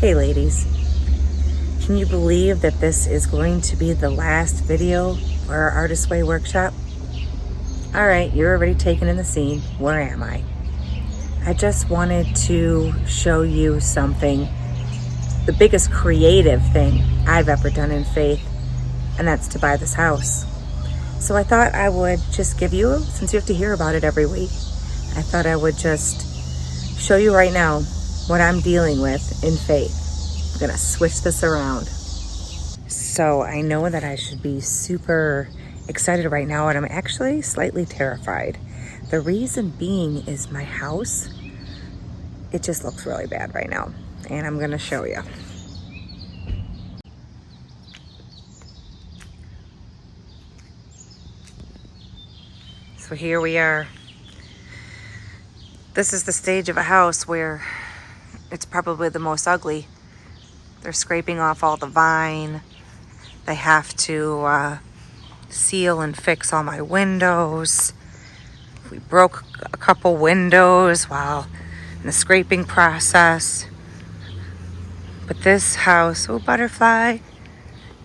Hey ladies, can you believe that this is going to be the last video for our Artist Way workshop? Alright, you're already taken in the scene. Where am I? I just wanted to show you something, the biggest creative thing I've ever done in faith, and that's to buy this house. So I thought I would just give you, since you have to hear about it every week, I thought I would just show you right now what I'm dealing with in faith. I'm gonna switch this around. So I know that I should be super excited right now, and I'm actually slightly terrified. The reason being is my house, it just looks really bad right now, and I'm gonna show you. So here we are. This is the stage of a house where it's probably the most ugly. They're scraping off all the vine. They have to seal and fix all my windows. We broke a couple windows while in the scraping process. But this house, oh butterfly,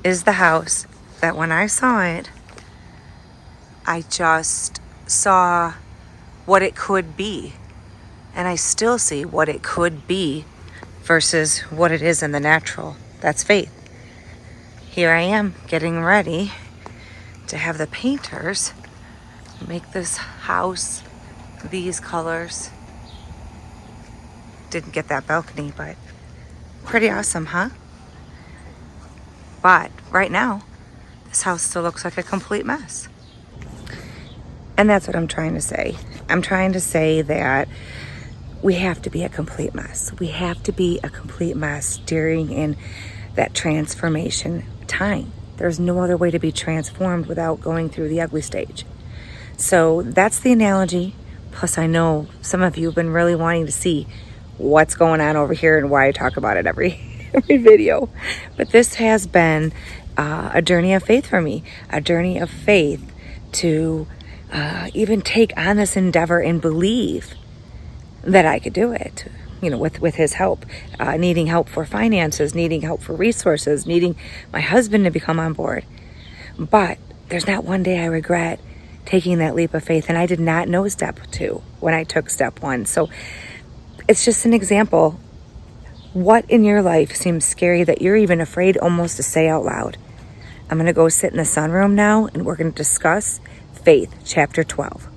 is the house that when I saw it, I just saw what it could be. And I still see what it could be versus what it is in the natural. That's faith. Here I am getting ready to have the painters make this house these colors. Didn't get that balcony, but pretty awesome, huh? But right now, this house still looks like a complete mess. And that's what I'm trying to say. I'm trying to say that we have to be a complete mess. We have to be a complete mess during in that transformation time. There's no other way to be transformed without going through the ugly stage. So that's the analogy. Plus, I know some of you have been really wanting to see what's going on over here and why I talk about it every video. But this has been a journey of faith for me, a journey of faith to even take on this endeavor and believe that I could do it, you know, with his help, needing help for finances, needing help for resources, needing my husband to become on board. But there's not one day I regret taking that leap of faith, and I did not know step 2 when I took step 1. So it's just an example. What in your life seems scary that you're even afraid almost to say out loud? I'm going to go sit in the sunroom now, and we're going to discuss Faith, chapter 12.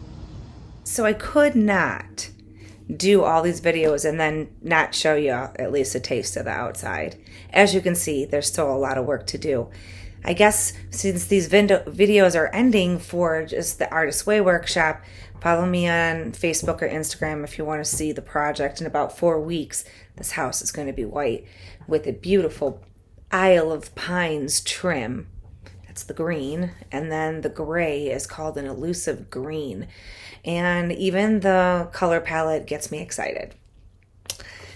So I could not do all these videos and then not show you at least a taste of the outside. As you can see, there's still a lot of work to do. I guess since these videos are ending for just the Artist Way workshop, follow me on Facebook or Instagram if you want to see the project. In about 4 weeks, this house is going to be white with a beautiful Isle of Pines trim. That's the green. And then the gray is called an elusive green. And even the color palette gets me excited.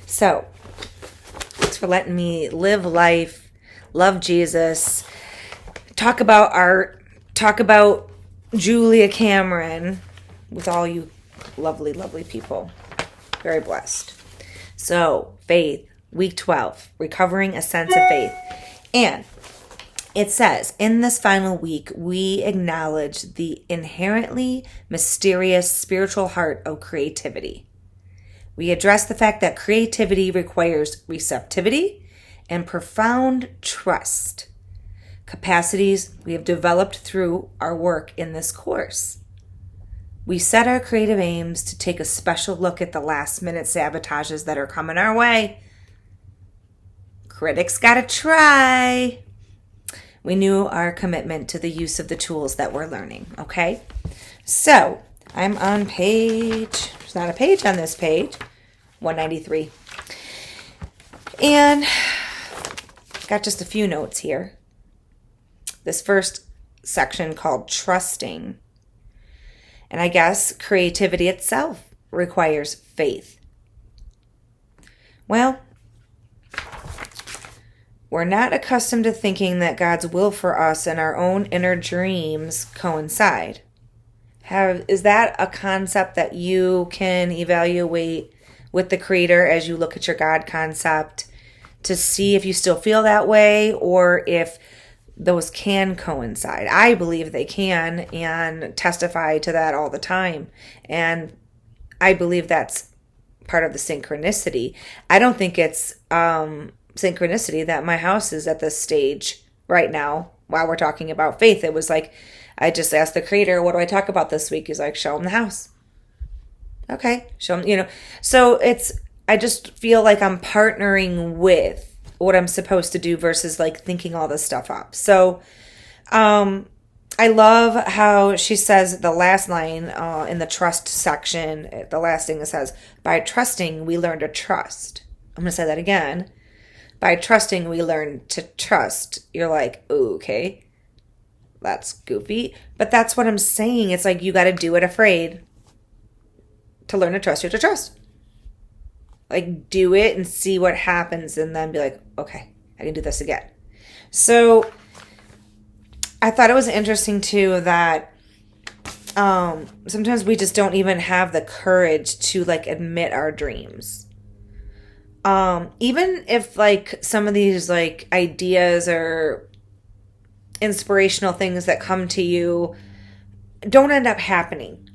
So, thanks for letting me live life, love Jesus, talk about art, talk about Julia Cameron with all you lovely, lovely people. Very blessed. So, faith, week 12, recovering a sense of faith. And it says, in this final week, we acknowledge the inherently mysterious spiritual heart of creativity. We address the fact that creativity requires receptivity and profound trust, capacities we have developed through our work in this course. We set our creative aims to take a special look at the last-minute sabotages that are coming our way. Critics gotta try. We knew our commitment to the use of the tools that we're learning, okay? So, I'm on page, there's not a page on this page, 193. And got just a few notes here. This first section called Trusting. And I guess creativity itself requires faith. Well, we're not accustomed to thinking that God's will for us and our own inner dreams coincide. Is that a concept that you can evaluate with the Creator as you look at your God concept to see if you still feel that way or if those can coincide. I believe they can and testify to that all the time. And I believe that's part of the synchronicity. I don't think it's synchronicity that my house is at this stage right now while we're talking about faith. It was like, I just asked the creator, what do I talk about this week? He's like, show him the house. Okay, show him, So I just feel like I'm partnering with what I'm supposed to do versus like thinking all this stuff up. So I love how she says the last line in the trust section, the last thing it says, by trusting, we learn to trust. I'm going to say that again. By trusting, we learn to trust. You're like, okay, that's goofy. But that's what I'm saying. It's like you got to do it afraid. To learn to trust, you have to trust. Like, do it and see what happens and then be like, okay, I can do this again. So I thought it was interesting too that sometimes we just don't even have the courage to like admit our dreams. Even if like some of these like ideas or inspirational things that come to you don't end up happening.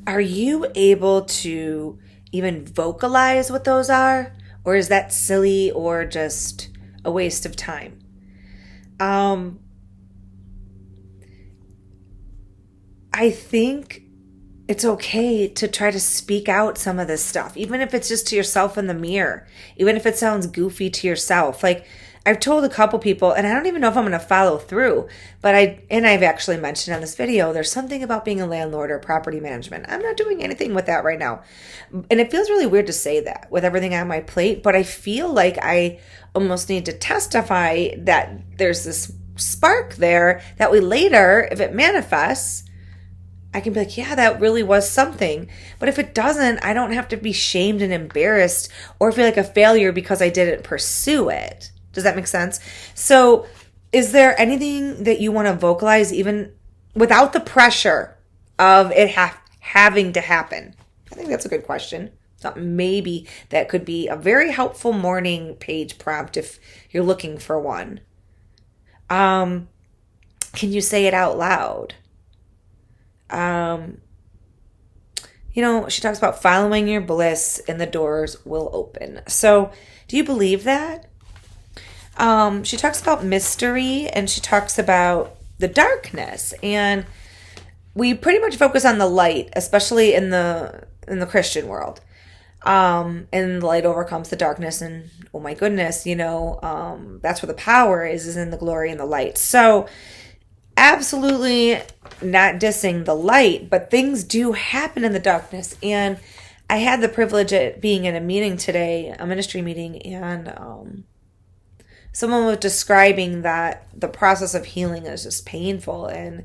Are you able to even vocalize what those are? Or is that silly or just a waste of time? I think it's okay to try to speak out some of this stuff, even if it's just to yourself in the mirror, even if it sounds goofy to yourself. Like I've told a couple people, and I don't even know if I'm going to follow through, but I've actually mentioned on this video, there's something about being a landlord or property management. I'm not doing anything with that right now. And it feels really weird to say that with everything on my plate, but I feel like I almost need to testify that there's this spark there that we later, if it manifests, I can be like, yeah, that really was something. But if it doesn't, I don't have to be shamed and embarrassed or feel like a failure because I didn't pursue it. Does that make sense? So is there anything that you want to vocalize even without the pressure of it having to happen? I think that's a good question. So maybe that could be a very helpful morning page prompt if you're looking for one. Can you say it out loud? She talks about following your bliss and the doors will open. So do you believe that? She talks about mystery and she talks about the darkness, and we pretty much focus on the light, especially in the Christian world. And the light overcomes the darkness, and oh my goodness, that's where the power is in the glory and the light. So absolutely not dissing the light, but things do happen in the darkness. And I had the privilege of being in a meeting today, a ministry meeting, and someone was describing that the process of healing is just painful and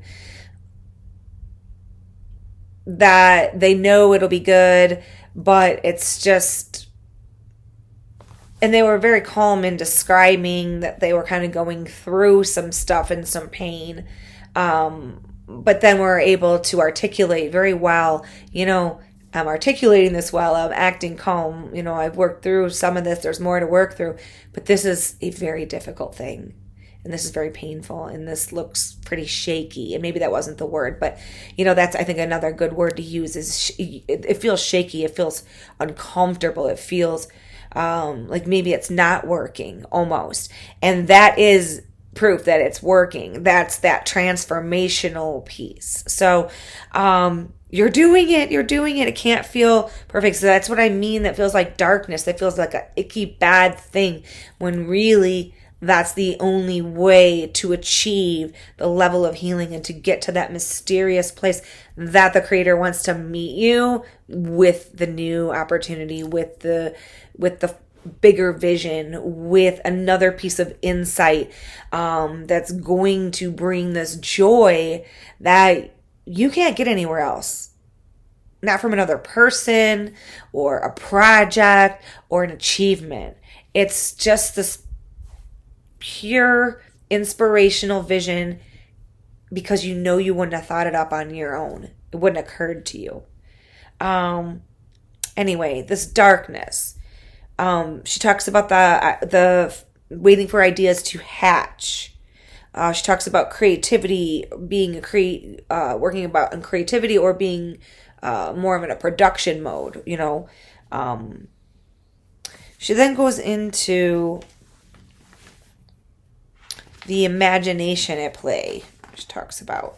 that they know it'll be good, but it's just, and they were very calm in describing that they were kind of going through some stuff and some pain. But then we're able to articulate very well, I'm articulating this well, I'm acting calm, I've worked through some of this, there's more to work through, but this is a very difficult thing, and this is very painful, and this looks pretty shaky, and maybe that wasn't the word, but, that's, I think, another good word to use is, it feels shaky, it feels uncomfortable, it feels like maybe it's not working, almost, and that is proof that it's working. That's that transformational piece. So, you're doing it. It can't feel perfect. So that's what I mean. That feels like darkness. That feels like an icky, bad thing when really that's the only way to achieve the level of healing and to get to that mysterious place that the Creator wants to meet you with the new opportunity, with the bigger vision, with another piece of insight that's going to bring this joy that you can't get anywhere else. Not from another person or a project or an achievement. It's just this pure inspirational vision because you wouldn't have thought it up on your own. It wouldn't have occurred to you. Anyway, this darkness. She talks about the waiting for ideas to hatch. She talks about creativity, being working about in creativity, or being more of in a production mode. She then goes into the imagination at play. She talks about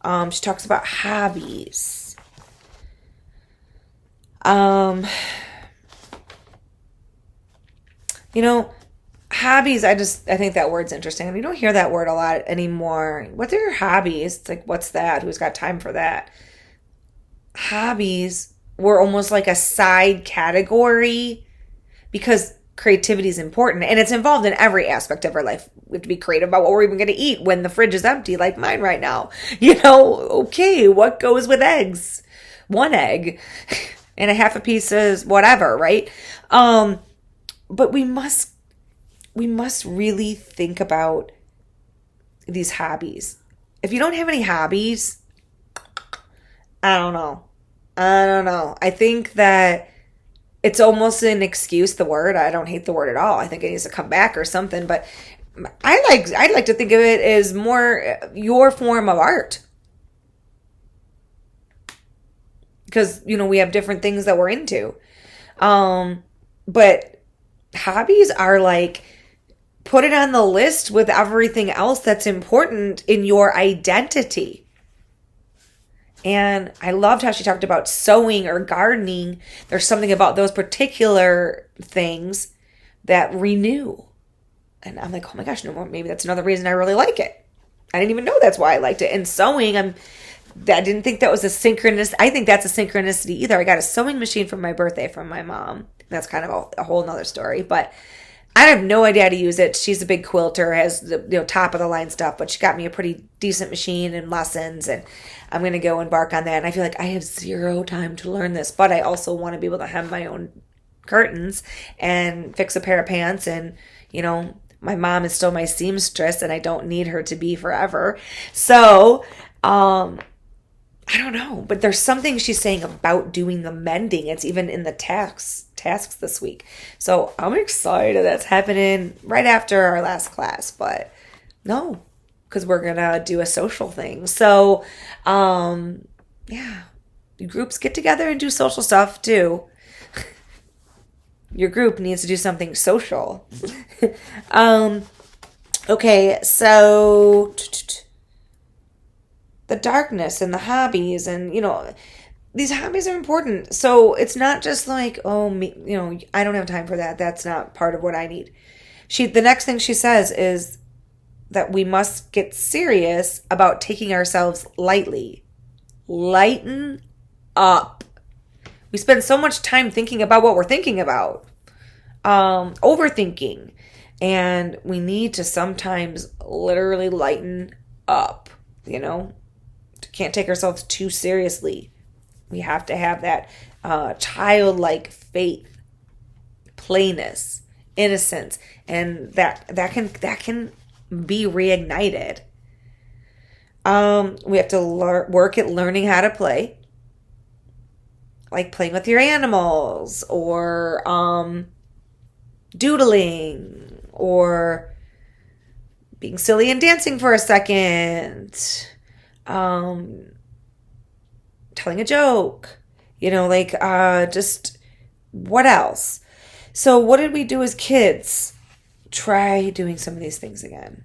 hobbies. Hobbies, I think that word's interesting. And you don't hear that word a lot anymore. What are your hobbies? It's like, what's that? Who's got time for that? Hobbies were almost like a side category because creativity is important, and it's involved in every aspect of our life. We have to be creative about what we're even going to eat when the fridge is empty, like mine right now. Okay, what goes with eggs? One egg and a half a piece is whatever, right? But we must really think about these hobbies. If you don't have any hobbies, I don't know. I think that it's almost an excuse, the word. I don't hate the word at all. I think it needs to come back or something. But I'd like to think of it as more your form of art. Because, we have different things that we're into. But hobbies are like, put it on the list with everything else that's important in your identity. And I loved how she talked about sewing or gardening. There's something about those particular things that renew. And I'm like, oh my gosh, no, maybe that's another reason I really like it. I didn't even know that's why I liked it. And sewing, I didn't think that was a synchronous. I think that's a synchronicity either. I got a sewing machine for my birthday from my mom. That's kind of a whole nother story. But I have no idea how to use it. She's a big quilter, has the top of the line stuff, but she got me a pretty decent machine and lessons, and I'm going to go embark on that. And I feel like I have zero time to learn this, but I also want to be able to hem my own curtains and fix a pair of pants. And, my mom is still my seamstress, and I don't need her to be forever. So, I don't know, but there's something she's saying about doing the mending. It's even in the tasks this week. So I'm excited. That's happening right after our last class, but no, because we're going to do a social thing. So, groups get together and do social stuff too. Your group needs to do something social. Okay, so the darkness and the hobbies, and these hobbies are important. So it's not just like, I don't have time for that. That's not part of what I need. The next thing she says is that we must get serious about taking ourselves lightly. Lighten up. We spend so much time thinking about what we're thinking about. Overthinking. And we need to sometimes literally lighten up, Can't take ourselves too seriously. We have to have that childlike faith, plainness, innocence, and that can be reignited. We have to work at learning how to play, like playing with your animals, or doodling, or being silly and dancing for a second. Telling a joke, just what else? So what did we do as kids? Try doing some of these things again.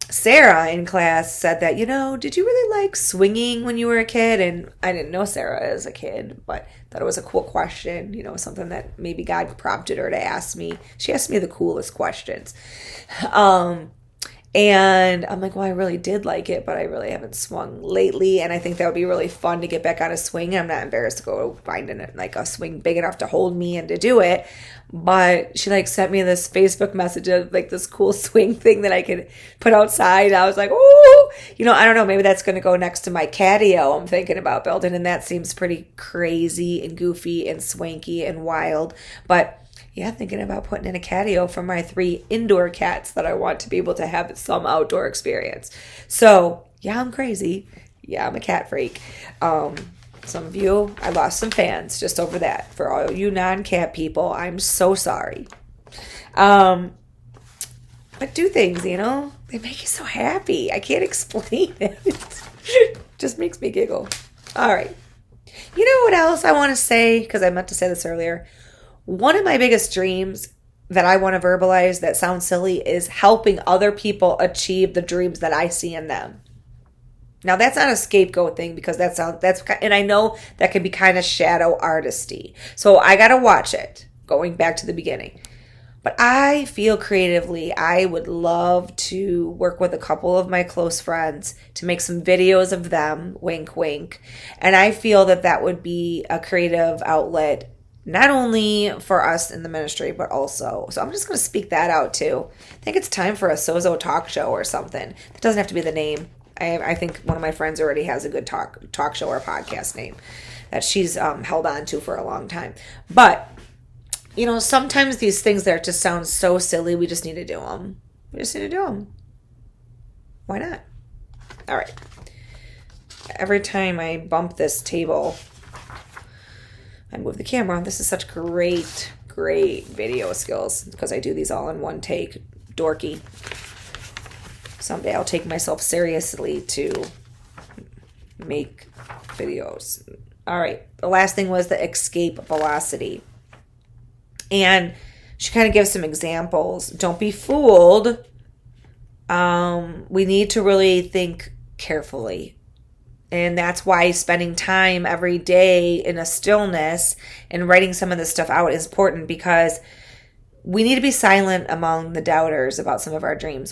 Sarah in class said that, did you really like swinging when you were a kid? And I didn't know Sarah as a kid, but thought it was a cool question, something that maybe God prompted her to ask me. She asked me the coolest questions. And I'm like, well, I really did like it, but I really haven't swung lately. And I think that would be really fun to get back on a swing. I'm not embarrassed to go find a swing big enough to hold me and to do it. But she sent me this Facebook message of this cool swing thing that I could put outside. I was like, oh, I don't know. Maybe that's going to go next to my catio I'm thinking about building. And that seems pretty crazy and goofy and swanky and wild. But yeah, thinking about putting in a catio for my 3 indoor cats that I want to be able to have some outdoor experience. So, yeah, I'm crazy. Yeah, I'm a cat freak. But Some of you, I lost some fans just over that. For all you non-cat people, I'm so sorry. But do things, they make you so happy. I can't explain it. Just makes me giggle. All right. You know what else I want to say? Because I meant to say this earlier. One of my biggest dreams that I want to verbalize that sounds silly is helping other people achieve the dreams that I see in them. Now that's not a scapegoat thing because and I know that can be kind of shadow artisty. So I got to watch it going back to the beginning. But I feel creatively, I would love to work with a couple of my close friends to make some videos of them, wink, wink. And I feel that that would be a creative outlet, not only for us in the ministry, but also. So I'm just going to speak that out too. I think it's time for a Sozo talk show or something. It doesn't have to be the name. I think one of my friends already has a good talk show or podcast name that she's held on to for a long time. But sometimes these things that just sound so silly, we just need to do them. Why not? All right. Every time I bump this table, I move the camera. This is such great video skills because I do these all in one take. Dorky. Someday I'll take myself seriously to make videos. All right. The last thing was the escape velocity. And she kind of gives some examples. Don't be fooled. We need to really think carefully. And that's why spending time every day in a stillness and writing some of this stuff out is important because we need to be silent among the doubters about some of our dreams.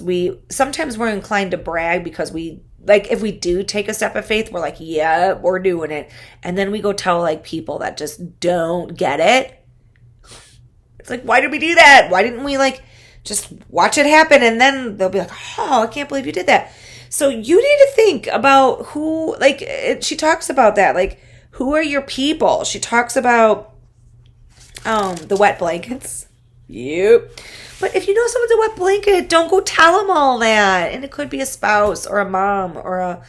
Sometimes we're inclined to brag because if we do take a step of faith, we're like, yeah, we're doing it. And then we go tell people that just don't get it. It's like, why did we do that? Why didn't we just watch it happen? And then they'll be like, oh, I can't believe you did that. So you need to think about who, she talks about that. Who are your people? She talks about the wet blankets. Yep. But if you know someone's a wet blanket, don't go tell them all that. And it could be a spouse or a mom or a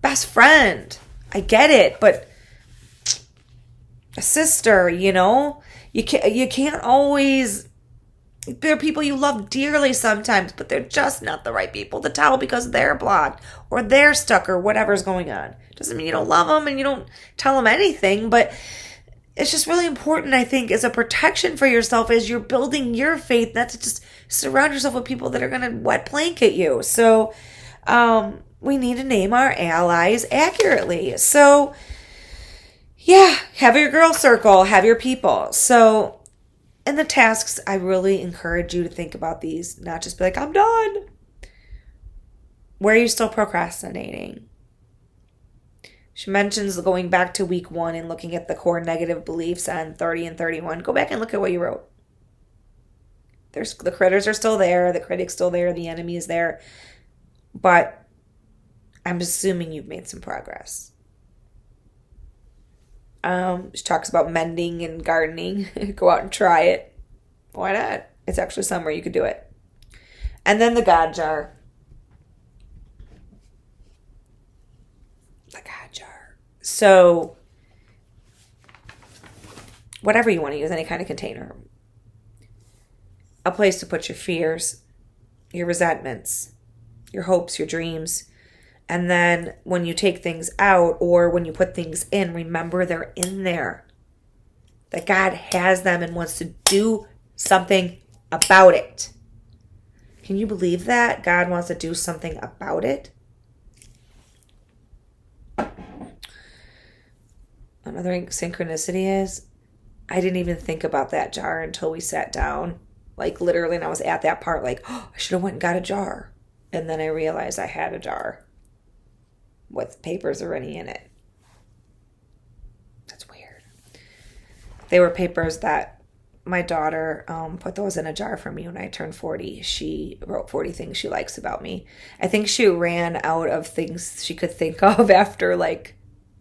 best friend. I get it. But a sister, You can't always. There are people you love dearly sometimes, but they're just not the right people to tell because they're blocked or they're stuck or whatever's going on. Doesn't mean you don't love them and you don't tell them anything, but it's just really important, I think, as a protection for yourself as you're building your faith, not to just surround yourself with people that are going to wet blanket you. So we need to name our allies accurately. So yeah, have your girl circle, have your people. So in the tasks, I really encourage you to think about these, not just be like, I'm done. Where are you still procrastinating? She mentions going back to week 1 and looking at the core negative beliefs on 30 and 31. Go back and look at what you wrote. The critters are still there. The critic's still there. The enemy is there. But I'm assuming you've made some progress. She talks about mending and gardening. Go out and try it. Why not? It's actually somewhere you could do it. And then the God jar. The God jar. So, whatever you want to use, any kind of container. A place to put your fears, your resentments, your hopes, your dreams. And then when you take things out or when you put things in, remember they're in there. That God has them and wants to do something about it. Can you believe that? God wants to do something about it? Another synchronicity is I didn't even think about that jar until we sat down. Literally, and I was at that part I should have went and got a jar. And then I realized I had a jar with papers already in it. That's weird. They were papers that my daughter put those in a jar for me when I turned 40. She wrote 40 things she likes about me. I think she ran out of things she could think of after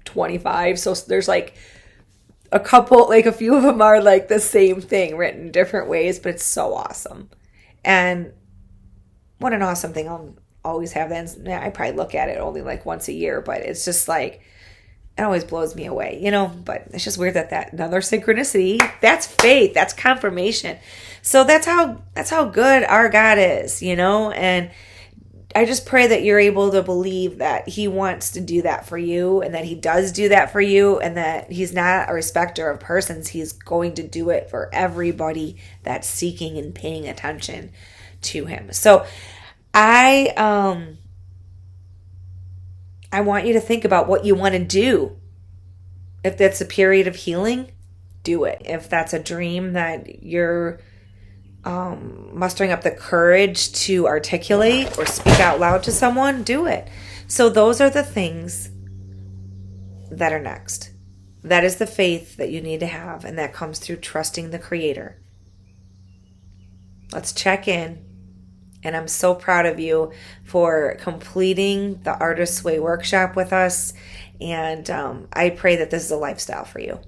25. So there's a couple, a few of them are the same thing written different ways, but it's so awesome. And what an awesome thing. I'll always have that. I probably look at it only once a year, but it's just It always blows me away, but it's just weird that another synchronicity, that's faith, that's confirmation. So that's how good our God is, and I just pray that you're able to believe that he wants to do that for you, and that he does do that for you, and that he's not a respecter of persons. He's going to do it for everybody that's seeking and paying attention to him. So I want you to think about what you want to do. If that's a period of healing, do it. If that's a dream that you're mustering up the courage to articulate or speak out loud to someone, do it. So those are the things that are next. That is the faith that you need to have, and that comes through trusting the Creator. Let's check in. And I'm so proud of you for completing the Artist's Way workshop with us. And I pray that this is a lifestyle for you.